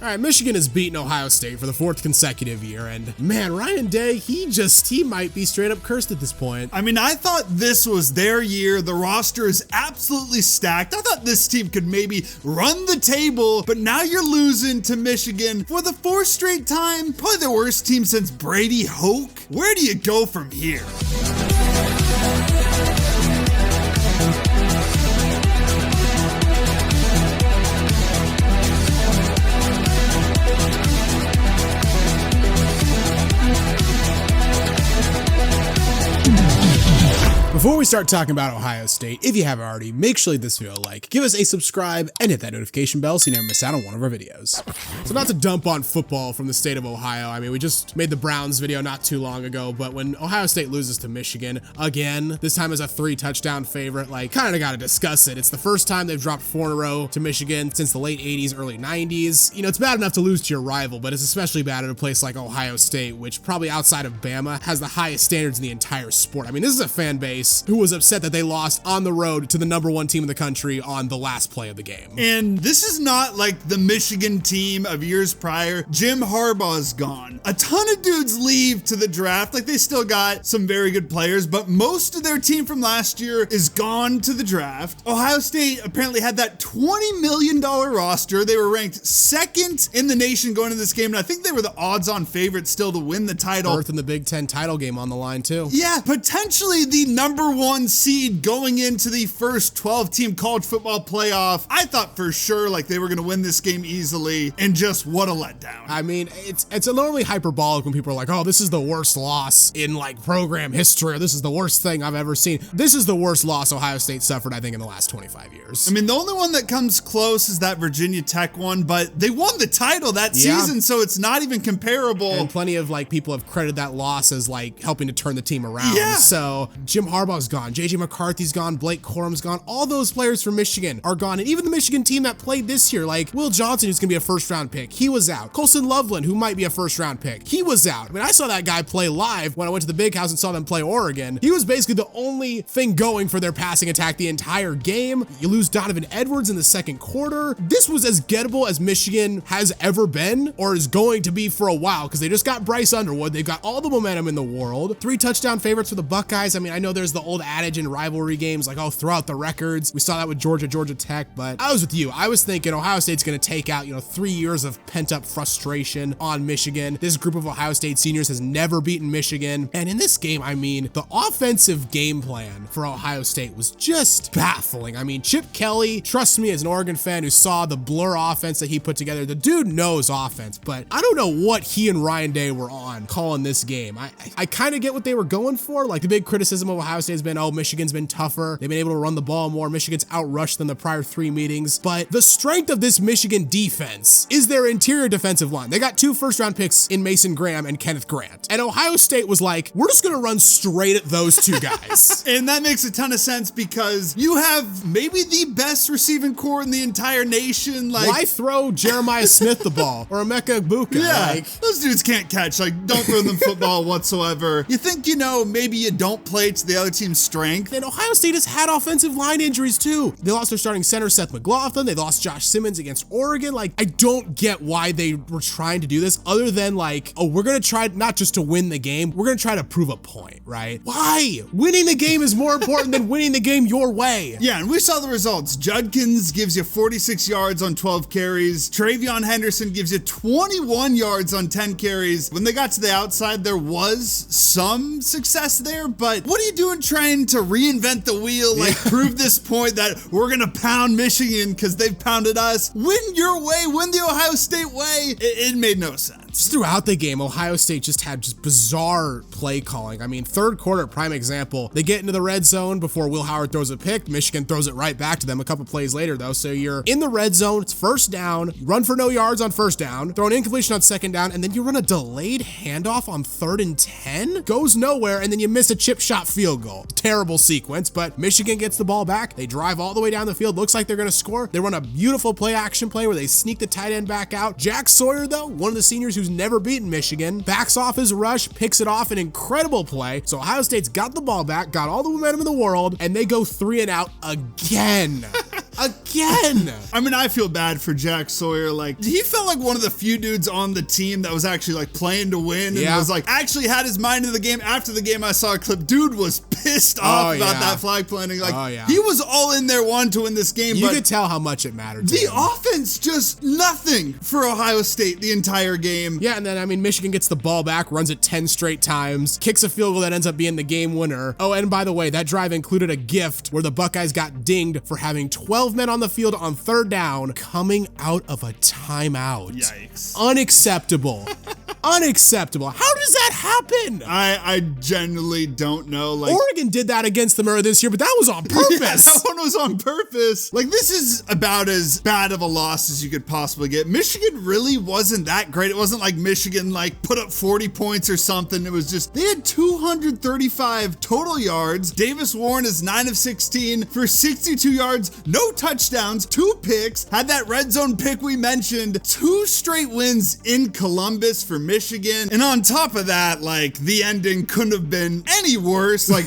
All right, Michigan has beaten Ohio State for the 4th consecutive year, and man, Ryan Day, he might be straight up cursed at this point. I mean, I thought this was their year. The roster is absolutely stacked. I thought this team could maybe run the table, but now you're losing to Michigan for the 4th straight time. Probably the worst team since Brady Hoke. Where do you go from here? Before we start talking about Ohio State, if you haven't already, make sure you leave this video a like, give us a subscribe, and hit that notification bell so you never miss out on one of our videos. So not to dump on football from the state of Ohio, I mean, we just made the Browns video not too long ago, but when Ohio State loses to Michigan, again, this time as a 3-touchdown favorite, like, kind of got to discuss it. It's the first time they've dropped 4 in a row to Michigan since the late 80s, early 90s. You know, it's bad enough to lose to your rival, but it's especially bad at a place like Ohio State, which probably outside of Bama has the highest standards in the entire sport. I mean, this is a fan base who was upset that they lost on the road to the #1 team in the country on the last play of the game. And this is not like the Michigan team of years prior. Jim Harbaugh's gone. A ton of dudes leave to the draft. Like, they still got some very good players, but most of their team from last year is gone to the draft. Ohio State apparently had that $20 million roster. They were ranked 2nd in the nation going into this game, and I think they were the odds-on favorite still to win the title. Berth in the Big Ten title game on the line, too. Yeah, potentially the #1 seed going into the first 12-team college football playoff. I thought for sure like they were going to win this game easily, and just what a letdown. I mean, it's enormously hyperbolic when people are like, oh, this is the worst loss in like program history, or this is the worst thing I've ever seen. This is the worst loss Ohio State suffered, I think, in the last 25 years. I mean, the only one that comes close is that Virginia Tech one, but they won the title that season, so it's not even comparable. And plenty of like people have credited that loss as like helping to turn the team around. Yeah. So Jim Harbaugh's gone, JJ McCarthy's gone, Blake Corum's gone, all those players from Michigan are gone, and even the Michigan team that played this year, like Will Johnson, who's gonna be a 1st-round pick, he was out. Colson Loveland, who might be a 1st-round pick, he was out. I mean, I saw that guy play live when I went to the Big House and saw them play Oregon. He was basically the only thing going for their passing attack the entire game. You lose Donovan Edwards in the 2nd quarter. This was as gettable as Michigan has ever been, or is going to be for a while, because they just got Bryce Underwood. They've got all the momentum in the world. 3-touchdown favorites for the Buckeyes. I mean, I know there's the old adage in rivalry games, like, oh, throw out the records. We saw that with Georgia Tech, but I was with you. I was thinking Ohio State's going to take out, 3 years of pent-up frustration on Michigan. This group of Ohio State seniors has never beaten Michigan, and in this game, I mean, the offensive game plan for Ohio State was just baffling. I mean, Chip Kelly, trust me, as an Oregon fan who saw the blur offense that he put together, the dude knows offense, but I don't know what he and Ryan Day were on calling this game. I kind of get what they were going for. Like, the big criticism of Ohio State has been, oh, Michigan's been tougher. They've been able to run the ball more. Michigan's outrushed them the prior 3 meetings. But the strength of this Michigan defense is their interior defensive line. They got 2 first-round picks in Mason Graham and Kenneth Grant. And Ohio State was like, we're just going to run straight at those 2 guys. And that makes a ton of sense because you have maybe the best receiving core in the entire nation. Like, why throw Jeremiah Smith the ball or Emeka Egbuka? Yeah, like, those dudes can't catch. Like, don't throw them football whatsoever. You think, maybe you don't play to the other team's strength. And Ohio State has had offensive line injuries too. They lost their starting center, Seth McLaughlin. They lost Josh Simmons against Oregon. Like, I don't get why they were trying to do this other than like, oh, we're going to try not just to win the game. We're going to try to prove a point, right? Why? Winning the game is more important than winning the game your way. Yeah, and we saw the results. Judkins gives you 46 yards on 12 carries. Travion Henderson gives you 21 yards on 10 carries. When they got to the outside, there was some success there, but what are you doing trying to reinvent the wheel, like prove this point that we're going to pound Michigan because they've pounded us? Win your way, win the Ohio State way. It made no sense. Throughout the game, Ohio State just had bizarre play calling. I mean, 3rd quarter, prime example. They get into the red zone before Will Howard throws a pick. Michigan throws it right back to them a couple plays later, though. So you're in the red zone, it's 1st down, you run for no yards on 1st down, throw an incompletion on 2nd down, and then you run a delayed handoff on 3rd and 10. Goes nowhere, and then you miss a chip shot field goal. Terrible sequence, but Michigan gets the ball back. They drive all the way down the field. Looks like they're going to score. They run a beautiful play action play where they sneak the tight end back out. Jack Sawyer, though, one of the seniors who's never beaten Michigan, backs off his rush, picks it off, an incredible play. So Ohio State's got the ball back, got all the momentum in the world, and they go 3 and out again. Again. I mean, I feel bad for Jack Sawyer. Like, he felt like one of the few dudes on the team that was actually like playing to win and was like actually had his mind in the game. After the game, I saw a clip. Dude was pissed off about that flag planting. Like, he was all in there wanting to win this game. You could tell how much it mattered to the him. offense, just nothing for Ohio State the entire game. Yeah, and then, I mean, Michigan gets the ball back, runs it 10 straight times, kicks a field goal that ends up being the game winner. Oh, and by the way, that drive included a gift where the Buckeyes got dinged for having 12 men on the field on third down coming out of a timeout. Yikes. Unacceptable. Unacceptable. How does that happen? I genuinely don't know. Like, Oregon did that against the Murray this year, but that was on purpose. Yeah, that one was on purpose. Like, this is about as bad of a loss as you could possibly get. Michigan really wasn't that great. It wasn't like Michigan like put up 40 points or something. It was just, they had 235 total yards. Davis Warren is 9 of 16 for 62 yards, no touchdowns, 2 picks, had that red zone pick we mentioned, 2 straight wins in Columbus for Michigan. And on top of that, like, the ending couldn't have been any worse. Like,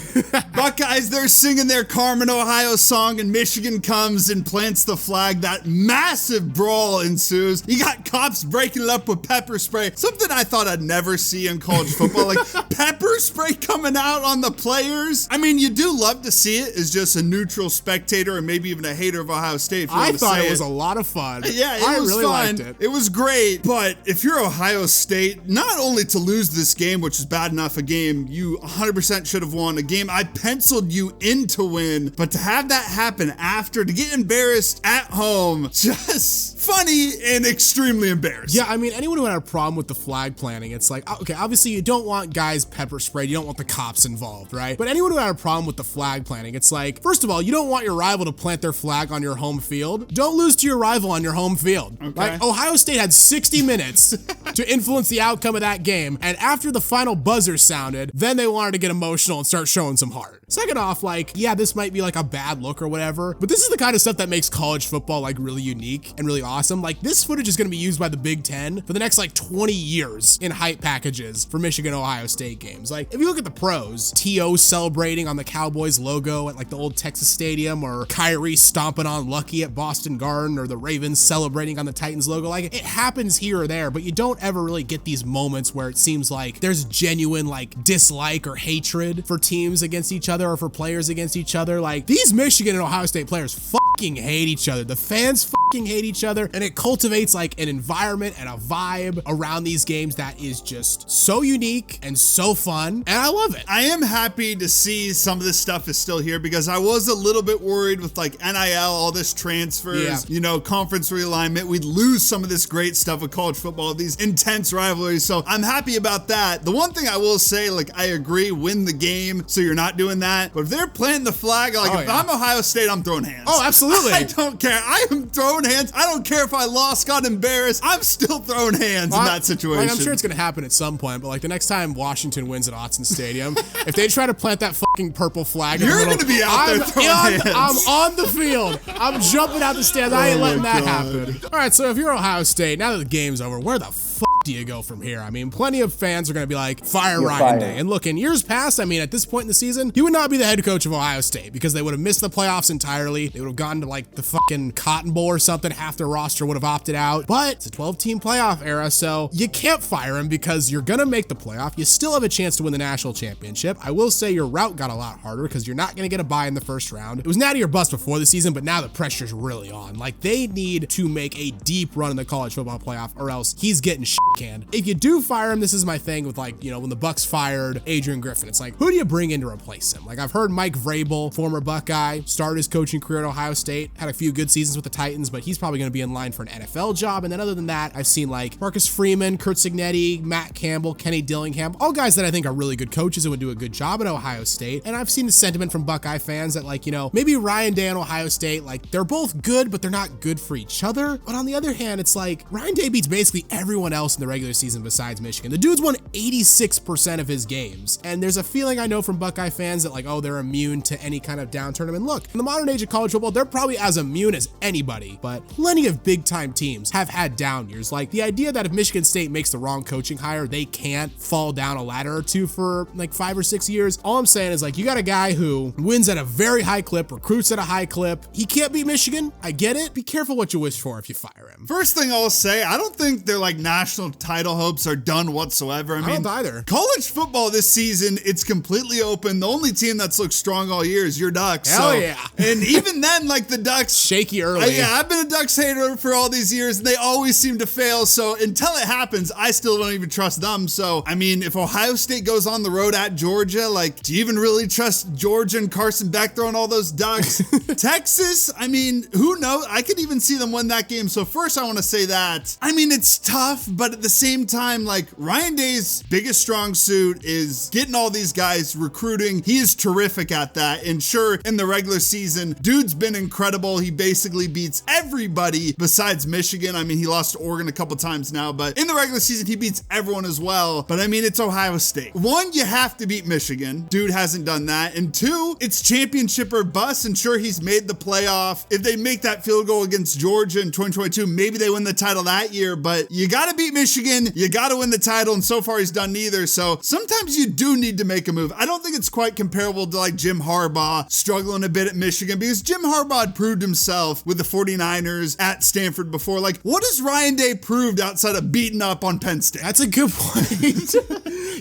Buckeyes, they're singing their Carmen, Ohio song, and Michigan comes and plants the flag. That massive brawl ensues. You got cops breaking it up with pepper spray, something I thought I'd never see in college football. Like, pepper spray coming out on the players. I mean, you do love to see it as just a neutral spectator or maybe even a hater of Ohio State. I thought it was a lot of fun. Yeah, it was really fun. Liked it. It was great. But if you're Ohio State, not only to lose this game, which is bad enough a game you 100% should have won, a game I penciled you in to win, but to have that happen after, to get embarrassed at home, just funny and extremely embarrassing. Yeah, I mean, anyone who had a problem with the flag planting, it's like, okay, obviously you don't want guys pepper sprayed, you don't want the cops involved, right? But anyone who had a problem with the flag planting, it's like, first of all, you don't want your rival to plant their flag on your home field. Don't lose to your rival on your home field. Okay. Like, Ohio State had 60 minutes to influence the outcome of that game, and after the final buzzer sounded, then they wanted to get emotional and start showing some heart. Second off, like, yeah, this might be like a bad look or whatever, but this is the kind of stuff that makes college football like really unique and really awesome. Like, this footage is going to be used by the Big Ten for the next like 20 years in hype packages for Michigan Ohio State games. Like, if you look at the pros, T.O. celebrating on the Cowboys logo at like the old Texas Stadium, or Kyrie stomping on Lucky at Boston Garden, or the Ravens celebrating on the Titans logo, like, it happens here or there, but you don't ever really get these moments where it seems like there's genuine like dislike or hatred for teams against each other or for players against each other. Like, these Michigan and Ohio State players fucking hate each other. The fans fucking hate each other, and it cultivates like an environment and a vibe around these games that is just so unique and so fun, and I love it. I am happy to see some of this stuff is still here, because I was a little bit worried with like NIL, all this transfers, you know, conference realignment, we'd lose some of this great stuff with college football, these intense rivalries. So I'm happy about that. The one thing I will say, like, I agree, win the game so you're not doing that, but if they're planting the flag, like, if I'm Ohio State, I'm throwing hands. Oh, absolutely. I don't care. I am throwing hands. I don't care if I lost, got embarrassed. I'm still throwing hands in that situation. Like, I'm sure it's going to happen at some point, but like the next time Washington wins at Autzen Stadium, if they try to plant that fucking purple flag, you're going to be out there throwing hands. I'm on the field. I'm jumping out the stands. I ain't letting that happen. All right, so if you're Ohio State, now that the game's over, where the fuck do you go from here? I mean, plenty of fans are going to be like, fire Ryan Day. And look, in years past, I mean, at this point in the season, he would not be the head coach of Ohio State, because they would have missed the playoffs entirely. They would have gone to like the fucking Cotton Bowl or something. Half their roster would have opted out. But it's a 12-team playoff era, so you can't fire him because you're going to make the playoff. You still have a chance to win the national championship. I will say your route got a lot harder because you're not going to get a bye in the first round. It was natty or bust before the season, but now the pressure's really on. Like, they need to make a deep run in the college football playoff, or else he's getting shit canned. If you do fire him, this is my thing with, like, you know, when the Bucks fired Adrian Griffin, it's like, who do you bring in to replace him? Like, I've heard Mike Vrabel, former Buckeye, started his coaching career at Ohio State, had a few good seasons with the Titans, but he's probably going to be in line for an NFL job. And then other than that, I've seen like Marcus Freeman, Kurt Cignetti, Matt Campbell, Kenny Dillingham, all guys that I think are really good coaches and would do a good job at Ohio State. And I've seen the sentiment from Buckeye fans that, like, you know, maybe Ryan Day and Ohio State, like, they're both good, but they're not good for each other. But on the other hand, it's like Ryan Day beats basically everyone else in the the regular season besides Michigan. The dude's won 86% of his games. And there's a feeling I know from Buckeye fans that like, oh, they're immune to any kind of down tournament. Look, in the modern age of college football, they're probably as immune as anybody, but plenty of big time teams have had down years. Like the idea that if Michigan State makes the wrong coaching hire, they can't fall down a ladder or two for like 5 or 6 years. All I'm saying is like, you got a guy who wins at a very high clip, recruits at a high clip. He can't beat Michigan. I get it. Be careful what you wish for if you fire him. First thing I'll say, I don't think their like national title hopes are done whatsoever. I mean, don't either. College football this season, it's completely open. The only team that's looked strong all year is your Ducks. Hell yeah. And even then, like the Ducks, shaky early. Yeah, I've been a Ducks hater for all these years, and they always seem to fail. So until it happens, I still don't even trust them. So I mean, if Ohio State goes on the road at Georgia, like, do you even really trust Georgia and Carson Beck throwing all those Ducks? Texas, I mean, who knows? I could even see them win that game. So first, I want to say that. I mean, it's tough, but at the same time, like Ryan Day's biggest strong suit is getting all these guys recruiting. He is terrific at that. And sure, in the regular season, dude's been incredible. He basically beats everybody besides Michigan. I mean, he lost to Oregon a couple times now, but in the regular season, he beats everyone as well. But I mean, it's Ohio State. One, you have to beat Michigan. Dude hasn't done that. And two, it's championship or bust. And sure, he's made the playoff. If they make that field goal against Georgia in 2022, maybe they win the title that year, but you got to beat Michigan. You got to win the title. And so far, he's done neither. So sometimes you do need to make a move. I don't think it's quite comparable to like Jim Harbaugh struggling a bit at Michigan, because Jim Harbaugh had proved himself with the 49ers at Stanford before. Like, what has Ryan Day proved outside of beating up on Penn State? That's a good point.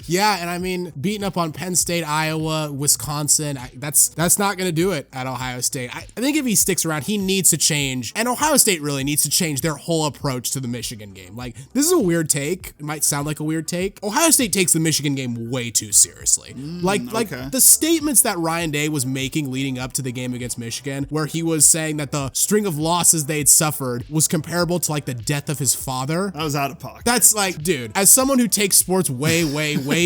Yeah, and I mean, beating up on Penn State, Iowa, Wisconsin, that's not going to do it at Ohio State. I think if he sticks around, he needs to change, and Ohio State really needs to change their whole approach to the Michigan game. Like, this is a weird take. It might sound like a weird take. Ohio State takes the Michigan game way too seriously. Like the statements that Ryan Day was making leading up to the game against Michigan, where he was saying that the string of losses they had suffered was comparable to like the death of his father. That was out of pocket. That's like, dude, as someone who takes sports way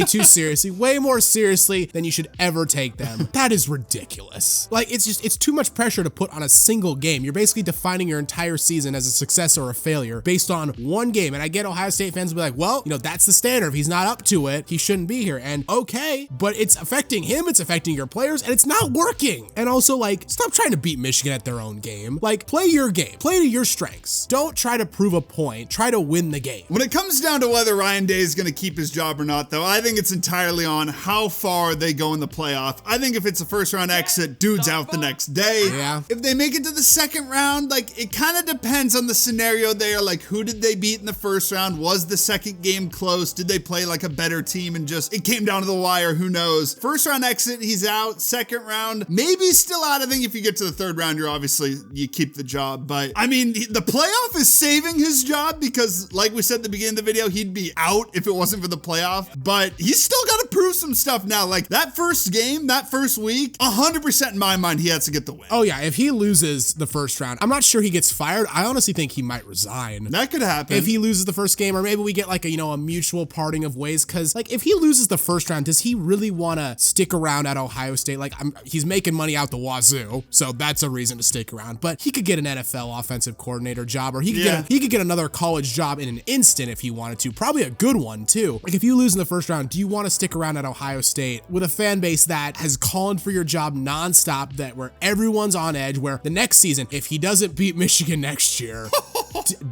too seriously, way more seriously than you should ever take them, that is ridiculous. Like, it's too much pressure to put on a single game. You're basically defining your entire season as a success or a failure based on one game. And I get Ohio State fans will be like, well, you know, that's the standard. If he's not up to it, he shouldn't be here. And okay, but it's affecting him, it's affecting your players, and it's not working. And also, like, stop trying to beat Michigan at their own game. Like, play your game, play to your strengths. Don't try to prove a point, try to win the game. When it comes down to whether Ryan Day is going to keep his job or not, though, I think it's entirely on how far they go in the playoff. I think if it's a first round exit, dude's out the next day. Yeah. If they make it to the second round, like, it kind of depends on the scenario there. Like, who did they beat in the first round? Was the second game close? Did they play like a better team and just it came down to the wire? Who knows? First round exit, he's out. Second round, maybe still out. I think if you get to the third round, you keep the job. But I mean, the playoff is saving his job, because like we said at the beginning of the video, he'd be out if it wasn't for the playoff. But he's still got to prove some stuff now. Like that first game, that first week, 100% in my mind, he has to get the win. Oh yeah, if he loses the first round, I'm not sure he gets fired. I honestly think he might resign. That could happen. If he loses the first game, or maybe we get like a mutual parting of ways. Cause like if he loses the first round, does he really want to stick around at Ohio State? Like he's making money out the wazoo, so that's a reason to stick around. But he could get an NFL offensive coordinator job, or he could get another college job in an instant if he wanted to. Probably a good one too. Like if you lose in the first round, do you want to stick around at Ohio State with a fan base that has called for your job nonstop, that where everyone's on edge, where the next season, if he doesn't beat Michigan next year,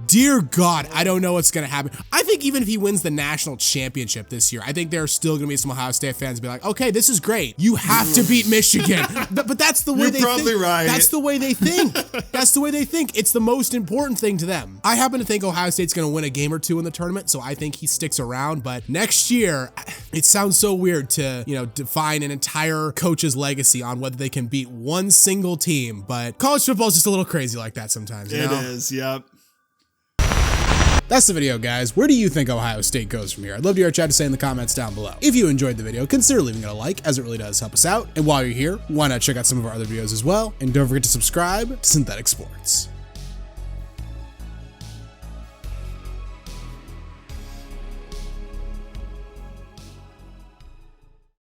dear God, I don't know what's going to happen. I think even if he wins the national championship this year, I think there are still going to be some Ohio State fans be like, okay, this is great. You have to beat Michigan. But that's the way You're they probably think. right. That's the way they think. That's the way they think. It's the most important thing to them. I happen to think Ohio State's going to win a game or two in the tournament, so I think he sticks around. But next year, it sounds so weird to, define an entire coach's legacy on whether they can beat one single team. But college football is just a little crazy like that sometimes. It is, yep. That's the video, guys. Where do you think Ohio State goes from here? I'd love to hear what you had to say in the comments down below. If you enjoyed the video, consider leaving it a like, as it really does help us out. And while you're here, why not check out some of our other videos as well? And don't forget to subscribe to Synthetic Sports.